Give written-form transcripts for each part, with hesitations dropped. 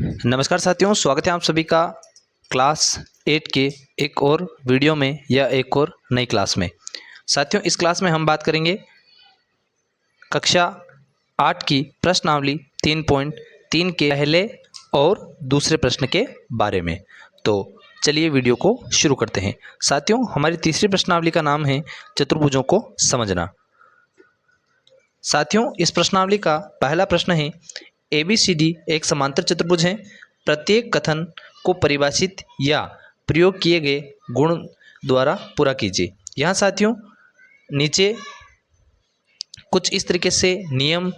नमस्कार साथियों, स्वागत है आप सभी का क्लास 8 के एक और वीडियो में या एक और नई क्लास में। साथियों, इस क्लास में हम बात करेंगे कक्षा 8 की प्रश्नावली 3.3 के पहले और दूसरे प्रश्न के बारे में। तो चलिए वीडियो को शुरू करते हैं। साथियों, हमारी तीसरी प्रश्नावली का नाम है चतुर्भुजों को समझना। साथियों, इस प्रश्नावली का पहला प्रश्न है ABCD एक समांतर चतुर्भुज है। प्रत्येक कथन को परिभाषित या प्रयोग किए गए गुण द्वारा पूरा कीजिए। यहाँ साथियों नीचे कुछ इस तरीके से नियम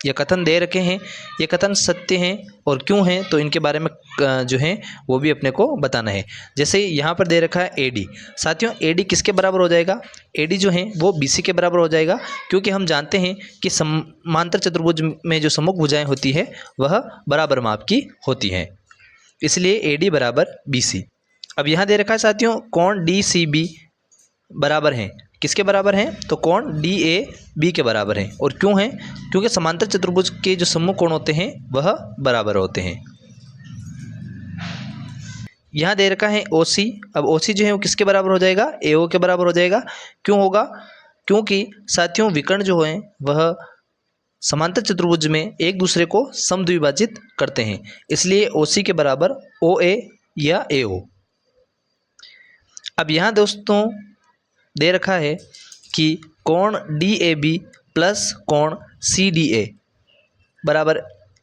या कथन दे रखे हैं। ये कथन सत्य हैं और क्यों हैं, तो इनके बारे में जो है वो भी अपने को बताना है। जैसे यहाँ पर दे रखा है AD। साथियों, AD किसके बराबर हो जाएगा? AD जो है वो BC के बराबर हो जाएगा, क्योंकि हम जानते हैं कि समांतर चतुर्भुज में जो सम्मुख भुजाएं होती है वह बराबर माप की होती हैं, इसलिए AD बराबर BC। अब यहाँ दे रखा है साथियों कोण DCB बराबर हैं। किसके बराबर हैं? तो कोण DAB के बराबर हैं। और क्यों हैं? क्योंकि समांतर चतुर्भुज के जो सम्मुख कोण होते हैं वह बराबर होते हैं। यहाँ दे रखा है OC। अब OC जो है वो किसके बराबर हो जाएगा? AO के बराबर हो जाएगा। क्यों होगा? क्योंकि साथियों विकर्ण जो है वह समांतर चतुर्भुज में एक दूसरे को समद्विभाजित करते हैं, इसलिए OC के बराबर OA या AO। अब यहाँ दोस्तों दे रखा है कि कोण DAB प्लस कोण CDA बराबर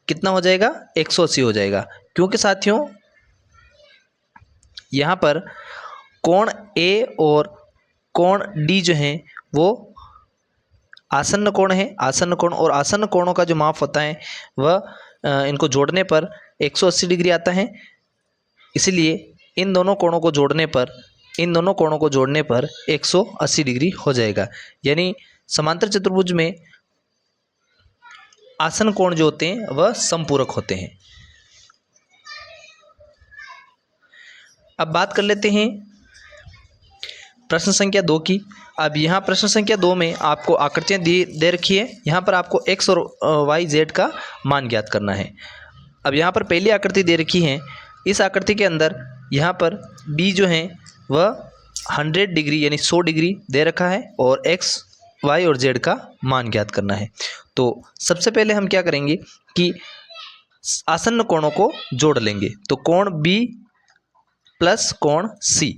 कितना हो जाएगा? 180 हो जाएगा। क्योंकि साथियों यहाँ पर कोण A और कोण D जो हैं वो आसन्न कोण है। आसन्न कोण और आसन्न कोणों का जो माप होता है वह इनको जोड़ने पर 180 डिग्री आता है। इसलिए इन दोनों कोणों को जोड़ने पर 180 डिग्री हो जाएगा। यानी समांतर चतुर्भुज में आसन्न कोण जो होते हैं वह समपूरक होते हैं। अब बात कर लेते हैं प्रश्न संख्या 2 की। अब यहाँ प्रश्न संख्या 2 में आपको आकृतियाँ दे रखी है। यहाँ पर आपको x और y z का मान ज्ञात करना है। अब यहाँ पर पहली आकृति दे रखी है। इस आकृति के अंदर यहाँ पर b जो है वह 100 डिग्री यानी 100 डिग्री दे रखा है और x, y और z का मान ज्ञात करना है। तो सबसे पहले हम क्या करेंगे कि आसन्न कोणों को जोड़ लेंगे। तो कोण B प्लस कोण C,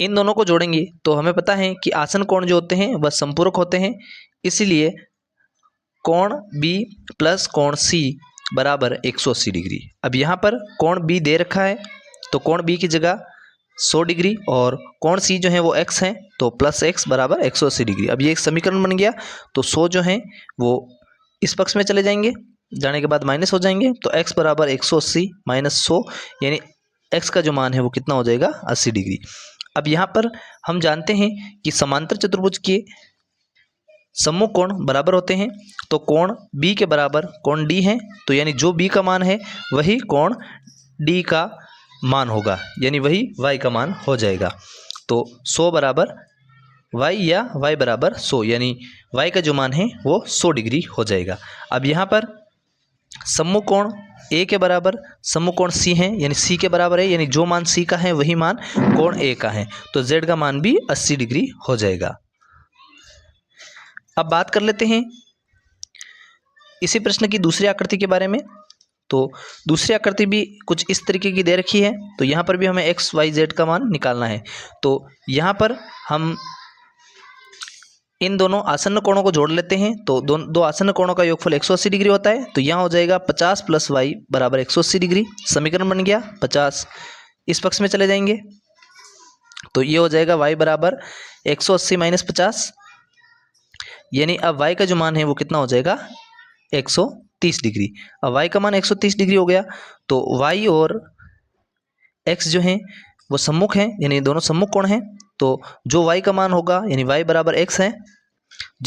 इन दोनों को जोड़ेंगे तो हमें पता है कि आसन्न कोण जो होते हैं वह समपूरक होते हैं, इसलिए कोण B प्लस कोण C बराबर 180 डिग्री। अब यहाँ पर कोण B दे रखा है तो कोण B की जगह 100 डिग्री और कोण C जो है वो x है, तो प्लस x बराबर 180 डिग्री। अब ये एक समीकरण बन गया। तो 100 जो है वो इस पक्ष में चले जाएंगे, जाने के बाद माइनस हो जाएंगे। तो x बराबर 180 माइनस 100 यानी x का जो मान है वो कितना हो जाएगा? 80 डिग्री। अब यहाँ पर हम जानते हैं कि समांतर चतुर्भुज के सम्मुख कोण बराबर होते हैं। तो कोण B के बराबर कोण D है, तो यानी जो B का मान है वही कोण D का मान होगा, यानी वही y का मान हो जाएगा। तो 100 बराबर y या y बराबर 100, यानी y का जो मान है वो 100 डिग्री हो जाएगा। अब यहाँ पर सम्मुख कोण A के बराबर सम्मुख कोण C है, यानी C के बराबर है, यानी जो मान C का है वही मान कोण A का है। तो Z का मान भी 80 डिग्री हो जाएगा। अब बात कर लेते हैं इसी प्रश्न की दूसरी आकृति के बारे में। तो दूसरी आकृति भी कुछ इस तरीके की दे रखी है। तो यहाँ पर भी हमें x, y, z का मान निकालना है। तो यहाँ पर हम इन दोनों आसन्न कोणों को जोड़ लेते हैं। तो दो आसन्न कोणों का योगफल 180 डिग्री होता है। तो यहाँ हो जाएगा 50 प्लस y बराबर 180 डिग्री। समीकरण बन गया। 50 इस पक्ष में चले जाएंगे तो ये हो जाएगा y बराबर 180 माइनस 50, यानी अब y का जो मान है वो कितना हो जाएगा? 130 डिग्री। अब y का मान 130 डिग्री हो गया तो y और x जो हैं वो सम्मुख हैं, यानी दोनों सम्मुख कोण हैं। तो जो y का मान होगा यानी y बराबर x है,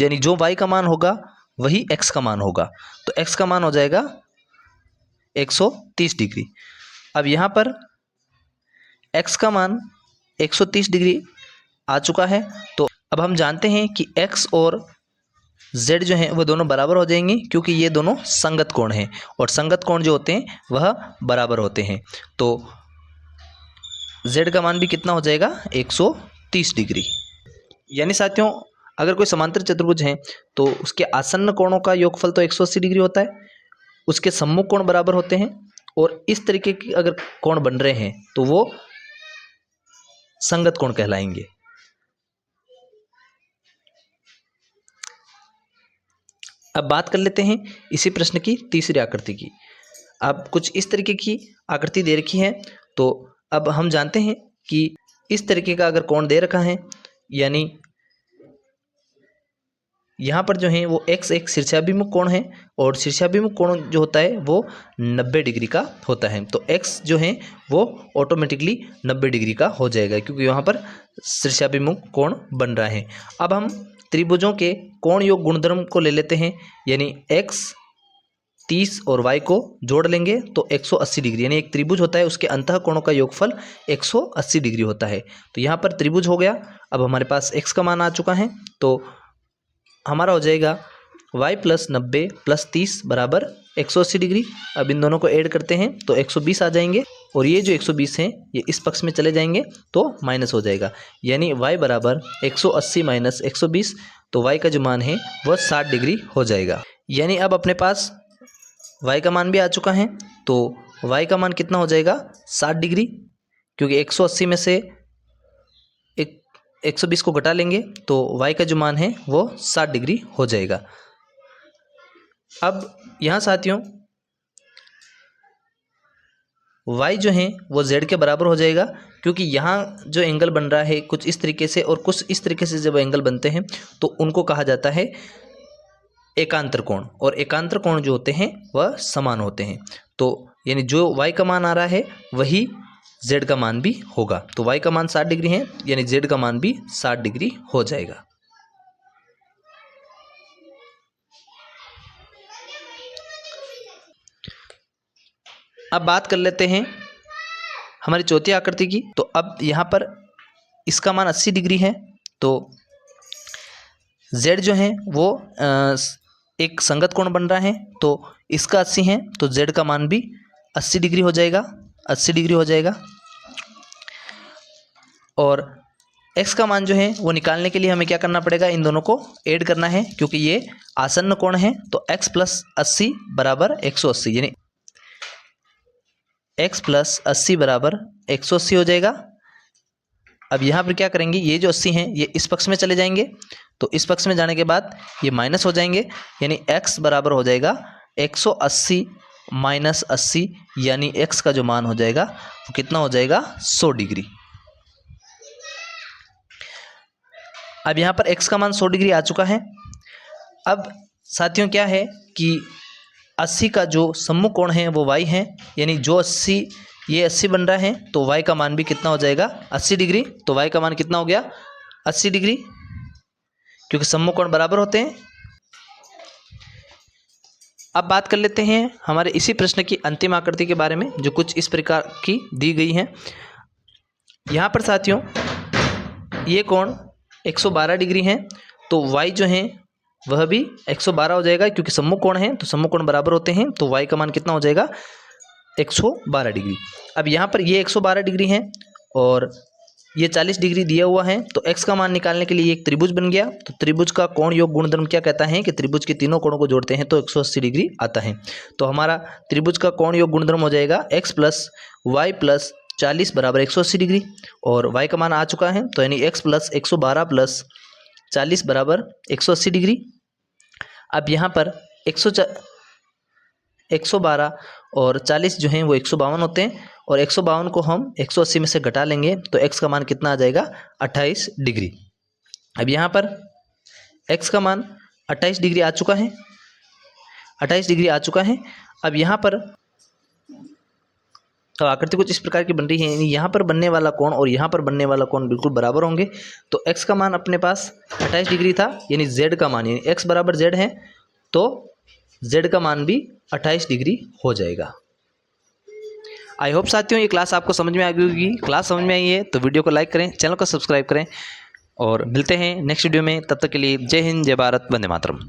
यानी जो y का मान होगा वही x का मान होगा। तो x का मान हो जाएगा 130 डिग्री। अब यहाँ पर x का मान 130 डिग्री आ चुका है। तो अब हम जानते हैं कि x और जेड जो है वो दोनों बराबर हो जाएंगे, क्योंकि ये दोनों संगत कोण हैं और संगत कोण जो होते हैं वह बराबर होते हैं। तो जेड का मान भी कितना हो जाएगा 130 डिग्री। यानी साथियों अगर कोई समांतर चतुर्भुज है तो उसके आसन्न कोणों का योगफल तो 180 डिग्री होता है, उसके सम्मुख कोण बराबर होते हैं और इस तरीके की अगर कोण बन रहे हैं तो वो संगत कोण कहलाएंगे। अब बात कर लेते हैं इसी प्रश्न की तीसरी आकृति की। अब कुछ इस तरीके की आकृति दे रखी है, तो अब हम जानते हैं कि इस तरीके का अगर कोण दे रखा है, यानी यहाँ पर जो है वो x एक शीर्षाभिमुख कोण है और शीर्षाभिमुख कोण जो होता है वो 90 डिग्री का होता है। तो x जो है वो ऑटोमेटिकली 90 डिग्री का हो जाएगा, क्योंकि यहाँ पर शीर्षाभिमुख कोण बन रहा है। अब हम त्रिभुजों के कोण योग गुणधर्म को ले लेते हैं, यानी x 30 और y को जोड़ लेंगे तो 180 डिग्री, यानी एक त्रिभुज होता है उसके अंतः कोणों का योगफल 180 डिग्री होता है। तो यहाँ पर त्रिभुज हो गया। अब हमारे पास x का मान आ चुका है, तो हमारा हो जाएगा y + 90 + 30 बराबर 180 डिग्री। अब इन दोनों को ऐड करते हैं तो 120 आ जाएंगे और ये जो 120 हैं ये इस पक्ष में चले जाएंगे तो माइनस हो जाएगा, यानी y बराबर 180 - 120, तो y का जो मान है वह 60 डिग्री हो जाएगा। यानी अब अपने पास y का मान भी आ चुका है, तो y का मान कितना हो जाएगा 60 डिग्री, क्योंकि 180 में से 120 को घटा लेंगे तो y का जो मान है वो 60 डिग्री हो जाएगा। अब यहाँ साथियों y जो है वो z के बराबर हो जाएगा, क्योंकि यहाँ जो एंगल बन रहा है कुछ इस तरीके से और कुछ इस तरीके से जब एंगल बनते हैं तो उनको कहा जाता है एकांतर कोण, और एकांतर कोण जो होते हैं वह समान होते हैं। तो यानी जो y का मान आ रहा है वही z का मान भी होगा। तो y का मान 60 डिग्री है, यानी z का मान भी 60 डिग्री हो जाएगा। अब बात कर लेते हैं हमारी चौथी आकृति की। तो अब यहाँ पर इसका मान 80 डिग्री है, तो z जो है वो एक संगत कोण बन रहा है, तो इसका 80 है तो z का मान भी 80 डिग्री हो जाएगा, 80 डिग्री हो जाएगा। और x का मान जो है वो निकालने के लिए हमें क्या करना पड़ेगा, इन दोनों को ऐड करना है, क्योंकि ये आसन्न कोण है। तो x + 80 बराबर 180, यानी x + 80 बराबर 180 हो जाएगा। अब यहाँ पर क्या करेंगे, ये जो 80 हैं ये इस पक्ष में चले जाएंगे, तो इस पक्ष में जाने के बाद ये माइनस हो जाएंगे, यानी x बराबर हो जाएगा 180 - 80, यानी x का जो मान हो जाएगा वो कितना हो जाएगा 100 डिग्री। अब यहाँ पर x का मान 100 डिग्री आ चुका है। अब साथियों क्या है कि 80 का जो सम्मुख कोण है वो y है, यानी जो 80 ये 80 बन रहा है तो y का मान भी कितना हो जाएगा 80 डिग्री। तो y का मान कितना हो गया 80 डिग्री, क्योंकि सम्मुख कोण बराबर होते हैं। अब बात कर लेते हैं हमारे इसी प्रश्न की अंतिम आकृति के बारे में, जो कुछ इस प्रकार की दी गई है। यहाँ पर साथियों ये कोण 112 डिग्री है, तो y जो है वह भी 112 हो जाएगा, क्योंकि सम्मुख कोण है तो सम्मुख कोण बराबर होते हैं। तो y का मान कितना हो जाएगा 112 डिग्री। अब यहाँ पर ये 112 डिग्री है और ये 40 डिग्री दिया हुआ है, तो x का मान निकालने के लिए एक त्रिभुज बन गया। तो त्रिभुज का कोण योग गुणधर्म क्या कहता है कि त्रिभुज के तीनों कोणों को जोड़ते हैं तो 180 डिग्री आता है। तो हमारा त्रिभुज का कोण योग गुणधर्म हो जाएगा x + y + 40 बराबर 180 डिग्री, और y का मान आ चुका है, तो यानी x + 112 + 40 बराबर 180 डिग्री। अब यहाँ पर 112 और 40 जो हैं वो 152 होते हैं, और 152 को हम 180 में से घटा लेंगे तो x का मान कितना आ जाएगा 28 डिग्री। अब यहाँ पर x का मान 28 डिग्री आ चुका है, 28 डिग्री आ चुका है। अब यहाँ पर तो आकृति कुछ इस प्रकार की बन रही है, यानी यहाँ पर बनने वाला कोण और यहाँ पर बनने वाला कोण बिल्कुल बराबर होंगे। तो x का मान अपने पास 28 डिग्री था, यानी z का मान, यानी x बराबर z है तो z का मान भी 28 डिग्री हो जाएगा। आई होप साथियों ये क्लास आपको समझ में आ गई होगी। क्लास समझ में आई है तो वीडियो को लाइक करें, चैनल को सब्सक्राइब करें, और मिलते हैं नेक्स्ट वीडियो में। तब तक के लिए जय हिंद, जय भारत, वंदे मातरम।